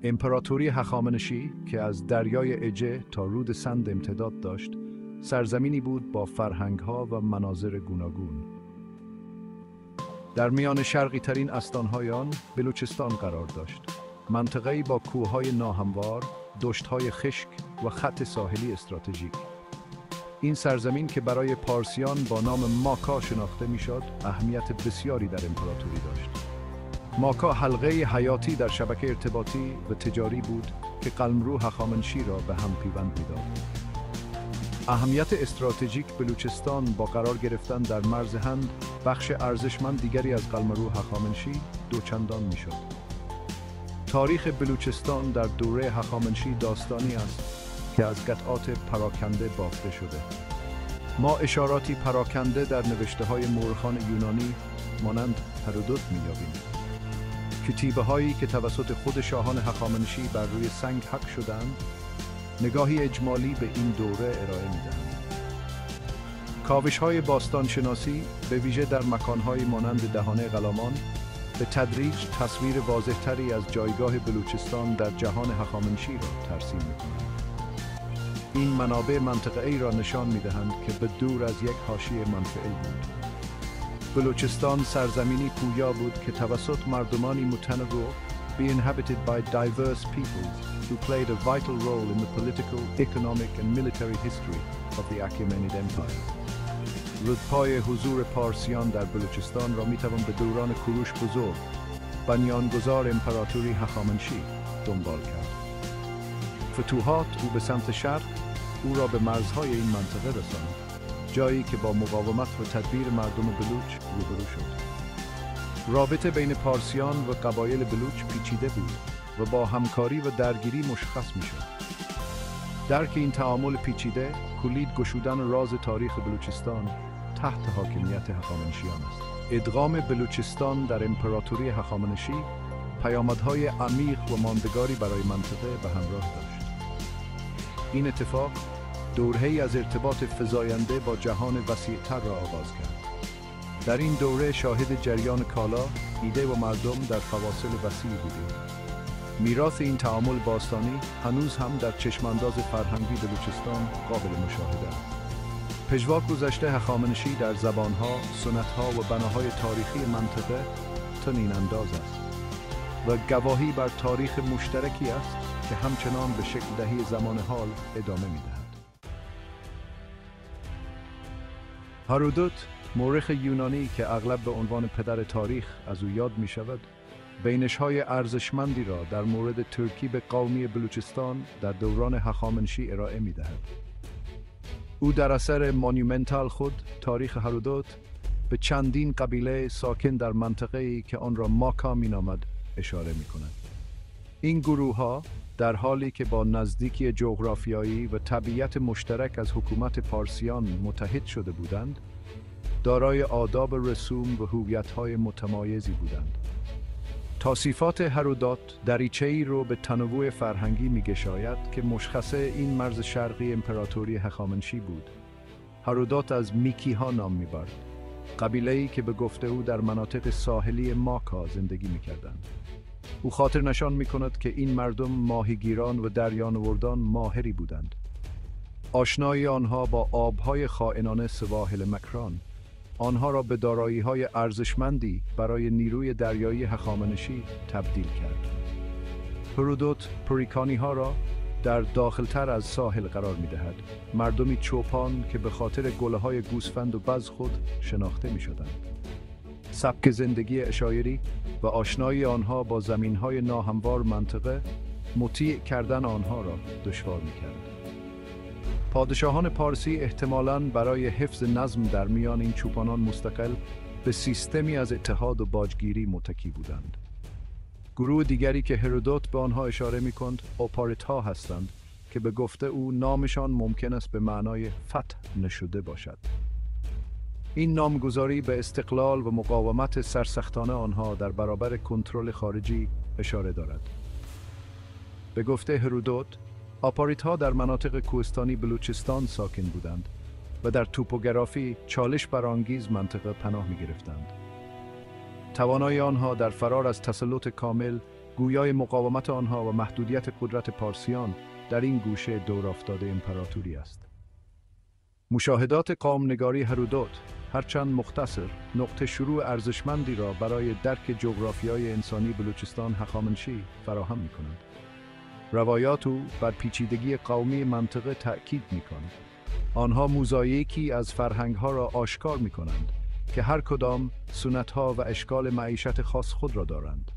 امپراتوری هخامنشی که از دریای اژه تا رود سند امتداد داشت، سرزمینی بود با فرهنگ‌ها و مناظر گوناگون. در میان شرقی ترین استان‌های آن بلوچستان قرار داشت، منطقه‌ای با کوه‌های ناهموار، دشت‌های خشک و خط ساحلی استراتژیک. این سرزمین که برای پارسیان با نام ماکا شناخته می‌شد، اهمیت بسیاری در امپراتوری داشت. ماکا حلقه حیاتی در شبکه ارتباطی و تجاری بود که قلمرو هخامنشی را به هم پیوند می‌داد. اهمیت استراتژیک بلوچستان با قرار گرفتن در مرز هند، بخش ارزشمند دیگری از قلمرو هخامنشی دوچندان می‌شد. تاریخ بلوچستان در دوره هخامنشی داستانی است که از قطعات پراکنده بافته شده. ما اشاراتی پراکنده در نوشته‌های مورخان یونانی مانند هرودوت می‌یابیم. کتیبه‌هایی که توسط خود شاهان هخامنشی بر روی سنگ حک شدند، نگاهی اجمالی به این دوره ارائه می‌دهند. کاوش‌های باستانشناسی به ویژه در مکان‌های مانند دهانه قلامان به تدریج تصویر واضح‌تری از جایگاه بلوچستان در جهان هخامنشی را ترسیم می‌کنند. این منابع منطقه‌ای را نشان می‌دهند که به دور از یک حاشیه منفعل بود. بلوچستان سرزمینی پویا بود که توسط مردمانی متنوع be inhabited by diverse peoples who played a vital role in the political, economic and military history of the Achaemenid Empire. رودپای حضور پارسیان در بلوچستان را میتوان به دوران کوروش بزرگ، بنیانگذار امپراتوری هخامنشی، دنبال کرد. فتوحات او به سمت شرق او را به مرزهای این منطقه رساند، جایی که با مقاومت و تدبیر مردم بلوچ روبرو شد. رابطه بین پارسیان و قبایل بلوچ پیچیده بود و با همکاری و درگیری مشخص می‌شد. درک این تعامل پیچیده کلید گشودن راز تاریخ بلوچستان تحت حاکمیت هخامنشیان است. ادغام بلوچستان در امپراتوری هخامنشی پیامدهای عمیق و ماندگاری برای منطقه به همراه داشت. این اتفاق دوره‌ای از ارتباط فزاینده با جهان وسیع‌تر را آغاز کرد. در این دوره شاهد جریان کالا، ایده و مردم در فواصل وسیع بودیم. میراث این تعامل باستانی هنوز هم در چشمانداز فرهنگی بلوچستان قابل مشاهده است. پژواک گذشته هخامنشی در زبانها، سنتها و بناهای تاریخی منطقه طنین انداز است و گواهی بر تاریخ مشترکی است که همچنان به شکل دهی زمان حال ادامه می‌دهد. هرودوت، مورخ یونانی که اغلب به عنوان پدر تاریخ از او یاد می شود، بینش‌های ارزشمندی را در مورد ترکیب قومی بلوچستان در دوران هخامنشی ارائه می دهد. او در اثر مانیومنتال خود، تاریخ هرودوت، به چندین قبیله ساکن در منطقه‌ای که آن را ماکا می نامد اشاره می کند. این گروه‌ها در حالی که با نزدیکی جغرافیایی و طبیعت مشترک از حکومت پارسیان متحد شده بودند، دارای آداب رسوم و هویت‌های متمایزی بودند. توصیفات هرودوت دریچه‌ای رو به تنوع فرهنگی می‌گشاید که مشخصه این مرز شرقی امپراتوری هخامنشی بود. هرودوت از میکی‌ها نام می‌برد، قبیله‌ای که به گفته او در مناطق ساحلی ماکا زندگی می‌کردند. او خاطر نشان می‌کند که این مردم ماهیگیران و دریانوردان ماهری بودند. آشنایی آنها با آب‌های خائنانه سواحل مکران آنها را به دارایی‌های ارزشمندی برای نیروی دریایی هخامنشی تبدیل کرد. هرودوت پریکانی‌ها را در داخلتر از ساحل قرار می‌دهد، مردمی چوپان که به خاطر گله‌های گوسفند و بز خود شناخته می‌شدند. سبک زندگی عشایری و آشنایی آنها با زمین‌های ناهموار منطقه مطیع کردن آنها را دشوار می‌کرد. پادشاهان پارسی احتمالاً برای حفظ نظم در میان این چوپانان مستقل به سیستمی از اتحاد و باجگیری متکی بودند. گروه دیگری که هرودوت به آنها اشاره می‌کند اوپاریت‌ها هستند که به گفته او نامشان ممکن است به معنای فتح نشده باشد. این نامگذاری به استقلال و مقاومت سرسختانه آنها در برابر کنترل خارجی اشاره دارد. به گفته هرودوت، آپاریت‌ها در مناطق کوهستانی بلوچستان ساکن بودند و در توپوگرافی چالش برانگیز منطقه پناه می‌گرفتند. توانایی آنها در فرار از تسلط کامل گویای مقاومت آنها و محدودیت قدرت پارسیان در این گوشه دورافتاده امپراتوری است. مشاهدات قوم‌نگاری هرودوت هرچند مختصر، نقطه شروع ارزشمندی را برای درک جغرافیای انسانی بلوچستان هخامنشی فراهم می‌کنند. روایات او بر پیچیدگی قومی منطقه تأکید می‌کند. آنها موزاییکی از فرهنگ‌ها را آشکار می‌کنند که هر کدام سنت‌ها و اشکال معیشت خاص خود را دارند.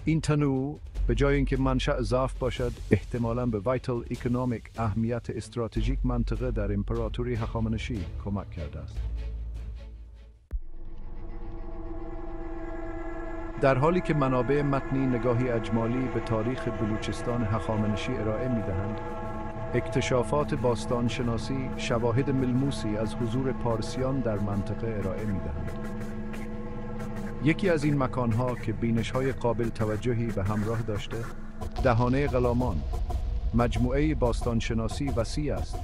این تنوع به جای اینکه منشأ ضعف باشد، احتمالاً به وایتال اکونومیک اهمیت استراتژیک منطقه در امپراتوری هخامنشی کمک کرده است. در حالی که منابع متنی نگاهی اجمالی به تاریخ بلوچستان هخامنشی ارائه می‌دهند، اکتشافات باستانشناسی شواهد ملموسی از حضور پارسیان در منطقه ارائه می‌دهند. یکی از این مکانها که بینش‌های قابل توجهی به همراه داشته، دهانه غلامان، مجموعه باستانشناسی وسیع است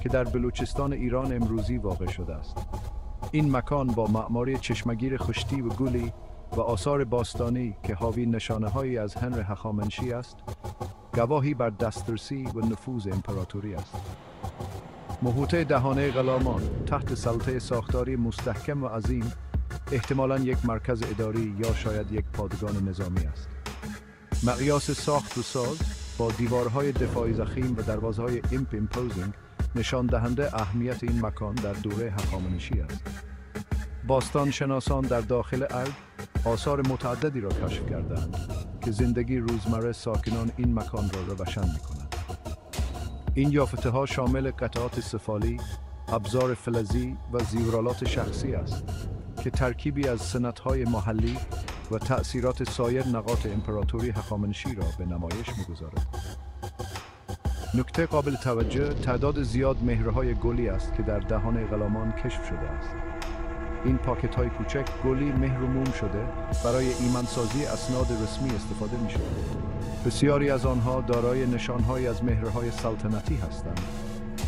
که در بلوچستان ایران امروزی واقع شده است. این مکان با معماری چشمگیر خشتی و گلی و آثار باستانی که حاوی نشانه‌هایی از هنر هخامنشی است، گواهی بر دسترسی و نفوذ امپراتوری است. محوطه دهانه غلامان تحت سلطه ساختاری مستحکم و عظیم، احتمالاً یک مرکز اداری یا شاید یک پادگان نظامی است. مقیاس ساخت و ساز با دیوارهای دفاعی ضخیم و دروازه‌های امپوزینگ نشان دهنده اهمیت این مکان در دوره هخامنشی است. باستان شناسان در داخل ارگ آثار متعددی را کشف کردند که زندگی روزمره ساکنان این مکان را روشن می‌کنند. این یافته‌ها شامل قطعات سفالی، ابزار فلزی و زیورالات شخصی است که ترکیبی از سنت‌های محلی و تأثیرات سایر نقاط امپراتوری هخامنشی را به نمایش می‌گذارد. نکته قابل توجه تعداد زیاد مهره‌های گلی است که در دهان غلامان کشف شده است. این پاکت‌های کوچک گلی مهر و موم شده برای ایمن‌سازی اسناد رسمی استفاده می‌شود. بسیاری از آنها دارای نشان‌هایی از مهرهای سلطنتی هستند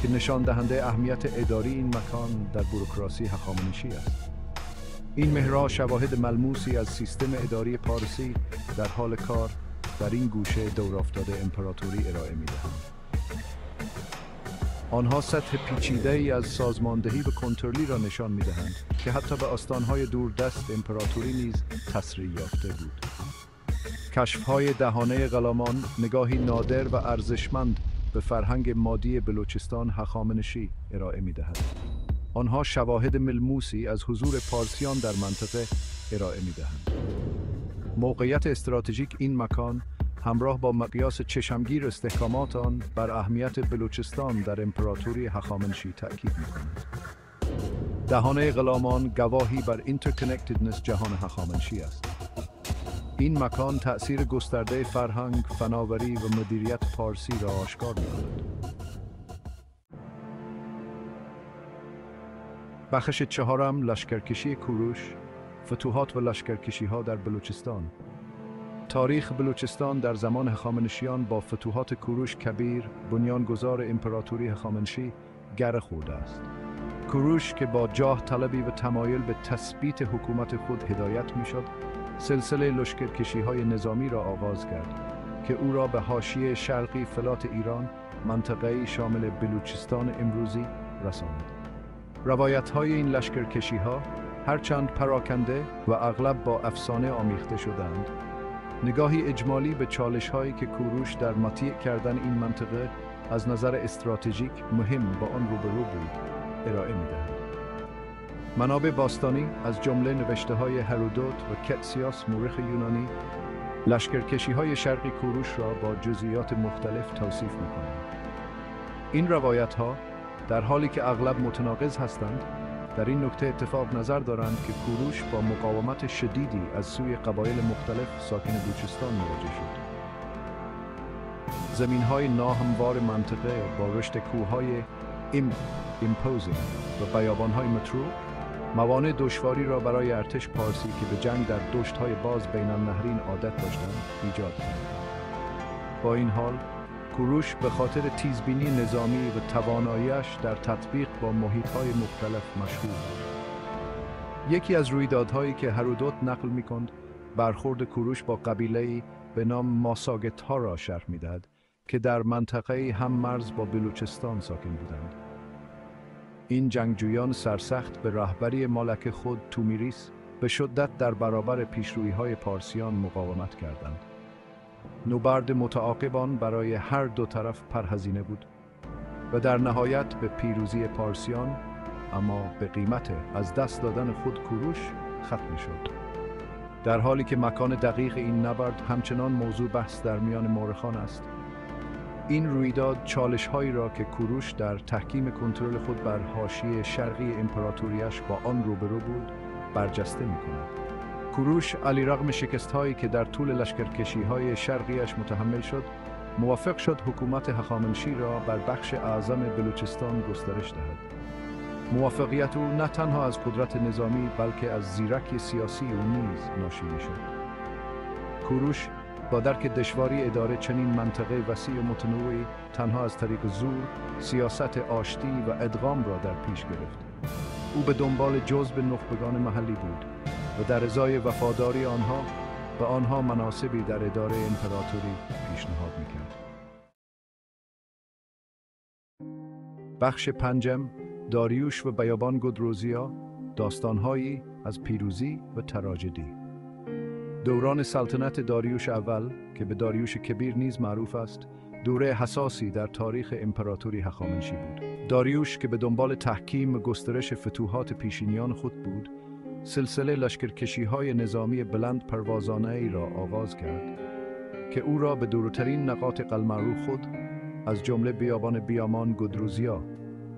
که نشان دهنده اهمیت اداری این مکان در بوروکراسی هخامنشی است. این مهرها شواهد ملموسی از سیستم اداری پارسی در حال کار در این گوشه دورافتاده امپراتوری ارائه می‌دهند. آنها سطح پیچیده‌ای از سازماندهی و کنترلی را نشان می‌دهند که حتی به آستان‌های دوردست امپراتوری نیز تسریع یافته بود. کشف‌های دهانه غلامان نگاهی نادر و ارزشمند به فرهنگ مادی بلوچستان هخامنشی ارائه می‌دهد. آنها شواهد ملموسی از حضور پارسیان در منطقه ارائه می‌دهند. موقعیت استراتژیک این مکان همراه با مقیاس چشمگیر استحکامات آن بر اهمیت بلوچستان در امپراتوری هخامنشی تأکید می‌کند. دهانه غلامان گواهی بر اینترکنکتدنس جهان هخامنشی است. این مکان تأثیر گسترده فرهنگ، فناوری و مدیریت پارسی را آشکار می‌کند. بخش چهارم، لشکرکشی کوروش، فتوحات و لشکرکشی‌ها در بلوچستان. تاریخ بلوچستان در زمان هخامنشیان با فتوحات کوروش کبیر، بنیانگذار امپراتوری هخامنشی، گره خورده است. کوروش که با جاه طلبی و تمایل به تثبیت حکومت خود هدایت می‌شد، سلسله لشکرکشی‌های نظامی را آغاز کرد که او را به حاشیه شرقی فلات ایران، منطقه‌ای شامل بلوچستان امروزی، رساند. روایت‌های این لشکرکشی‌ها هرچند پراکنده و اغلب با افسانه آمیخته شدند، نگاهی اجمالی به چالش‌هایی که کوروش در مطیع کردن این منطقه از نظر استراتژیک مهم با آن روبرو بود ارائه می‌دهند. منابع باستانی از جمله نوشته‌های هرودوت و کتسیاس مورخ یونانی، لشکرکشی‌های شرقی کوروش را با جزئیات مختلف توصیف می‌کنند. این روایت‌ها در حالی که اغلب متناقض هستند، در این نکته اتفاق نظر دارند که کوروش با مقاومت شدیدی از سوی قبایل مختلف ساکن بلوچستان مواجه شد. زمین‌های ناهموار منطقه با رشته کوه‌های امپوزینگ و بیابان‌های مطروح، موانع دشواری را برای ارتش پارسی که به جنگ در دشت‌های باز بین النهرین عادت داشتند ایجاد کرد. با این حال، کوروش به خاطر تیزبینی نظامی و توانایی‌اش در تطبیق با محیط‌های مختلف مشهور بود. یکی از رویدادهایی که هرودوت نقل می‌کند برخورد کوروش با قبیله‌ای به نام ماساگت‌ها را شرح می‌دهد که در منطقه‌ای هم مرز با بلوچستان ساکن بودند. این جنگجویان سرسخت به رهبری ملک خود تومیریس به شدت در برابر پیشروی‌های پارسیان مقاومت کردند. نبرد متعاقبان برای هر دو طرف پرهزینه بود و در نهایت به پیروزی پارسیان، اما به قیمت از دست دادن خود کوروش ختم شد. در حالی که مکان دقیق این نبرد همچنان موضوع بحث در میان مورخان است، این رویداد چالش‌هایی را که کوروش در تحکیم کنترل خود بر حاشیه شرقی امپراتوریش با آن روبرو بود، برجسته می‌کند. کوروش علیرغم شکست‌هایی که در طول لشکرکشی‌های شرقیش متحمل شد، موافق شد حکومت هخامنشی را بر بخش اعظم بلوچستان گسترش دهد. موفقیت او نه تنها از قدرت نظامی بلکه از زیرکی سیاسی او نیز ناشی می‌شد. کوروش با درک دشواری اداره چنین منطقه وسیع و متنوعی تنها از طریق زور، سیاست آشتی و ادغام را در پیش گرفت. او به دنبال جذب نخبگان محلی بود و در ازای وفاداری آنها به آنها مناصبی در اداره امپراتوری پیشنهاد می‌کرد. بخش پنجم، داریوش و بیابان گودروزیا، داستان‌هایی از پیروزی و تراژدی. دوران سلطنت داریوش اول که به داریوش کبیر نیز معروف است، دوره حساسی در تاریخ امپراتوری هخامنشی بود. داریوش که به دنبال تحکیم و گسترش فتوحات پیشینیان خود بود، سلسله لشکرکشی‌های نظامی بلند پروازانه‌ای را آغاز کرد که او را به دورترین نقاط قلمرو خود، از جمله بیابان بیامان گودروزیا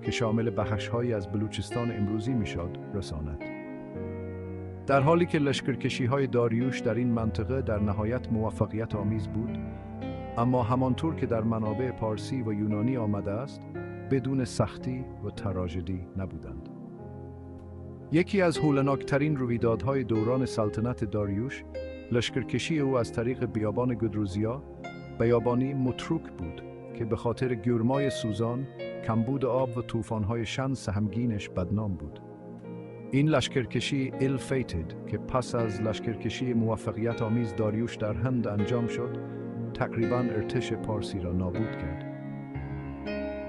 که شامل بخش‌هایی از بلوچستان امروزی میشد، رساند. در حالی که لشکرکشی‌های داریوش در این منطقه در نهایت موفقیت آمیز بود، اما همانطور که در منابع پارسی و یونانی آمده است، بدون سختی و تراژدی نبودند. یکی از هولناکترین رویدادهای دوران سلطنت داریوش، لشکرکشی او از طریق بیابان گودروزیا، بیابانی متروک بود که به خاطر گرمای سوزان، کمبود آب و طوفان‌های شن سهمگینش بدنام بود. این لشکرکشی ill-fated که پس از لشکرکشی موفقیت آمیز داریوش در هند انجام شد، تقریباً ارتش پارسی را نابود کرد.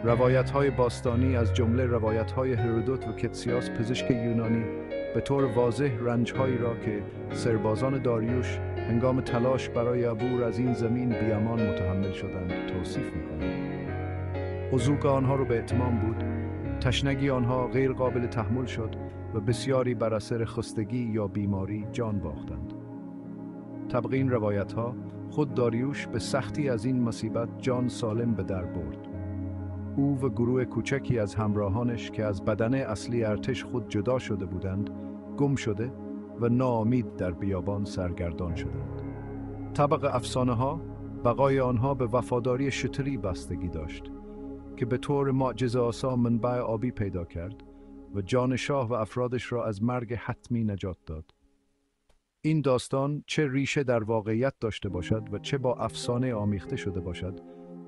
روایت‌های باستانی از جمله روایت‌های هرودوت و کتسیاس پزشک یونانی به طور واضح رنج‌هایی را که سربازان داریوش هنگام تلاش برای عبور از این زمین بیامان متحمل شدند توصیف می‌کنند. عضوق آنها را به اتمام بود، تشنگی آنها غیر قابل تحمل شد و بسیاری بر اثر خستگی یا بیماری جان باختند. طبق این روایت‌ها، خود داریوش به سختی از این مصیبت جان سالم به در برد. او و گروه کوچکی از همراهانش که از بدن اصلی ارتش خود جدا شده بودند، گم شده و ناامید در بیابان سرگردان شدند. طبق افسانه‌ها، بقای آنها به وفاداری شتری بستگی داشت که به طور معجزه‌آسا منبع آبی پیدا کرد و جان شاه و افرادش را از مرگ حتمی نجات داد. این داستان چه ریشه در واقعیت داشته باشد و چه با افسانه آمیخته شده باشد،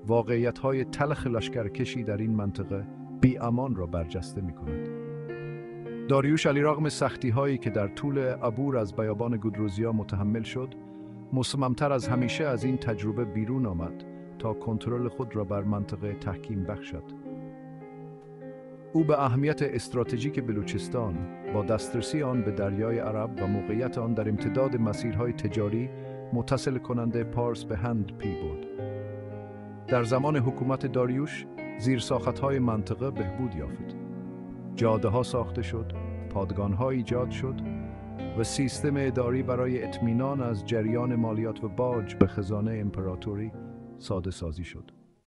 واقعیت‌های تلخ لشکرکشی در این منطقه بی امان را برجسته می‌کند. داریوش علیرغم سختی‌هایی که در طول عبور از بیابان گودروزیا متحمل شد، مصمم‌تر از همیشه از این تجربه بیرون آمد تا کنترل خود را بر منطقه تحکیم بخشد. او به اهمیت استراتژیک بلوچستان با دسترسی آن به دریای عرب و موقعیت آن در امتداد مسیرهای تجاری متصل کننده پارس به هند پی برد. در زمان حکومت داریوش، زیرساخت‌های منطقه بهبود یافت. جاده‌ها ساخته شد، پادگان‌ها ایجاد شد و سیستم اداری برای اطمینان از جریان مالیات و باج به خزانه امپراتوری ساده سازی شد.